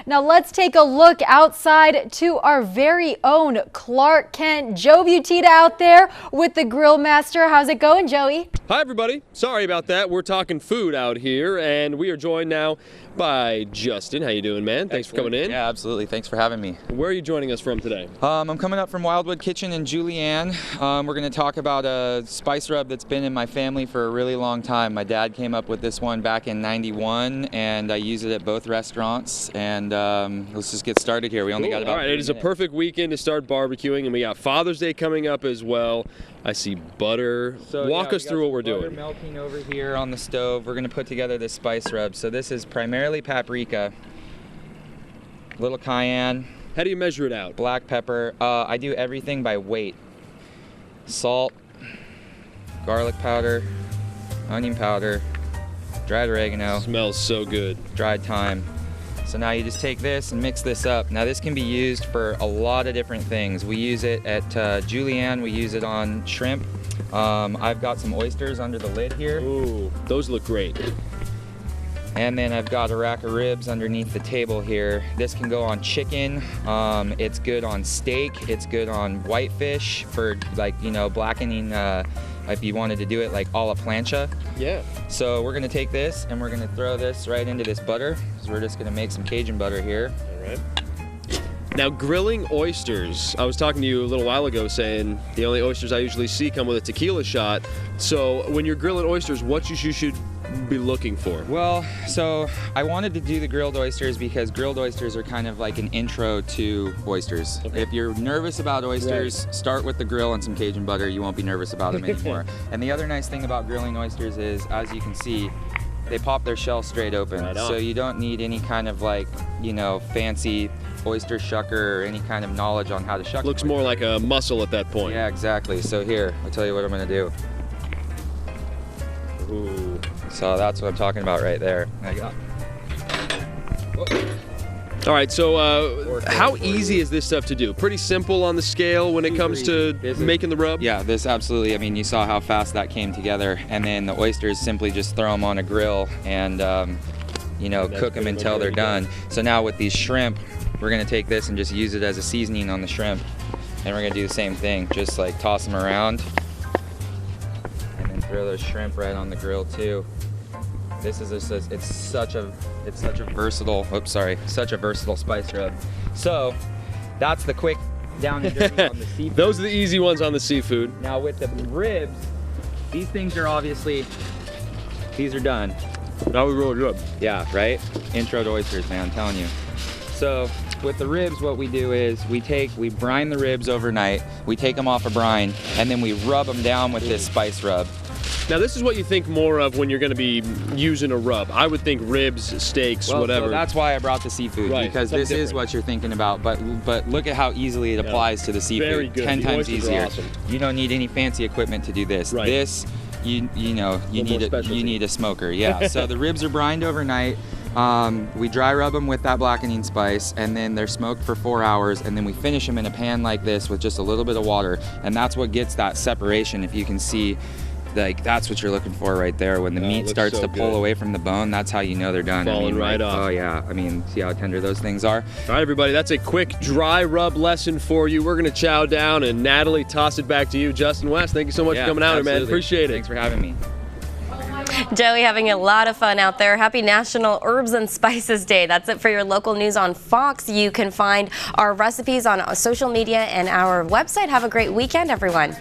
Now let's take a look outside to our very own Clark Kent. Joe Butita out there with the Grill Master. How's it going, Joey? Hi, everybody. Sorry about that. We're talking food out here, and we are joined now by Justin. How you doing, man? Thanks for coming in. Yeah, absolutely. Thanks for having me. Where are you joining us from today? I'm coming up from Wildwood Kitchen in Julianne. We're going to talk about a spice rub that's been in my family for a really long time. My dad came up with this one back in '91, and I use it at both restaurants. And let's just get started here. We only got about All right, it is a perfect weekend to start barbecuing, and we got Father's Day coming up as well. I see butter. So, Walk us through what we're butter doing. Melting over here on the stove. We're going to put together this spice rub. So this is primarily paprika, little cayenne. How do you measure it out? Black pepper. I do everything by weight. Salt, garlic powder, onion powder, dried oregano. Smells so good. Dried thyme. So now you just take this and mix this up. Now this can be used for a lot of different things. We use it at Julianne. We use it on shrimp. I've got some oysters under the lid here. Ooh, those look great. And then I've got a rack of ribs underneath the table here. This can go on chicken. It's good on steak. It's good on whitefish for, like, you know, blackening if you wanted to do it like a la plancha. Yeah. So we're gonna take this and we're gonna throw this right into this butter. So we're just gonna make some Cajun butter here. All right. Now, grilling oysters. I was talking to you a little while ago saying the only oysters I usually see come with a tequila shot. So when you're grilling oysters, what you should be looking for? Well, so I wanted to do the grilled oysters because grilled oysters are kind of like an intro to oysters. Okay. If you're nervous about oysters, start with the grill and some Cajun butter. You won't be nervous about them anymore. And the other nice thing about grilling oysters is, as you can see, they pop their shell straight open. Right on. So you don't need any kind of, like, you know, fancy oyster shucker or any kind of knowledge on how to shuck. Looks more like a mussel at that point. Yeah, exactly. So here, I'll tell you what I'm gonna do. Ooh. So that's what I'm talking about right there. All right, so how easy is this stuff to do? Pretty simple on the scale when it comes to making the rub? Yeah, this absolutely. I mean, you saw how fast that came together. And then the oysters, simply just throw them on a grill and, you know, cook them until they're done. So now with these shrimp, we're gonna take this and just use it as a seasoning on the shrimp. And we're gonna do the same thing, just like toss them around. And then throw those shrimp right on the grill too. This is it's such a versatile, such a versatile spice rub. So that's the quick down and dirty on the seafood. Those are the easy ones on the seafood. Now with the ribs, these things are obviously, these are done. Now we roll it up. Yeah, right? Intro to oysters, man, I'm telling you. So with the ribs, what we do is we brine the ribs overnight, we take them off a brine, and then we rub them down with this spice rub. Now this is what you think more of when you're going to be using a rub. I would think ribs, steaks, whatever. So that's why I brought the seafood, because this is what you're thinking about. But look at how easily it applies to the seafood. Very good. 10 The times oysters are easier. awesome. You don't need any fancy equipment to do this. Right. This, you need a smoker. Yeah. So the ribs are brined overnight. We dry rub them with that blackening spice, and then they're smoked for 4 hours, and then we finish them in a pan like this with just a little bit of water, and that's what gets that separation. If you can see, like, that's what you're looking for right there. When the meat starts to pull away from the bone, that's how you know they're done. Falling right off. Oh yeah, I mean, see how tender those things are? All right, everybody, that's a quick dry rub lesson for you. We're going to chow down, and Natalie, toss it back to you. Justin West, thank you so much for coming out here, man. Appreciate it. Thanks for having me. Joey, having a lot of fun out there. Happy National Herbs and Spices Day. That's it for your local news on Fox. You can find our recipes on social media and our website. Have a great weekend, everyone.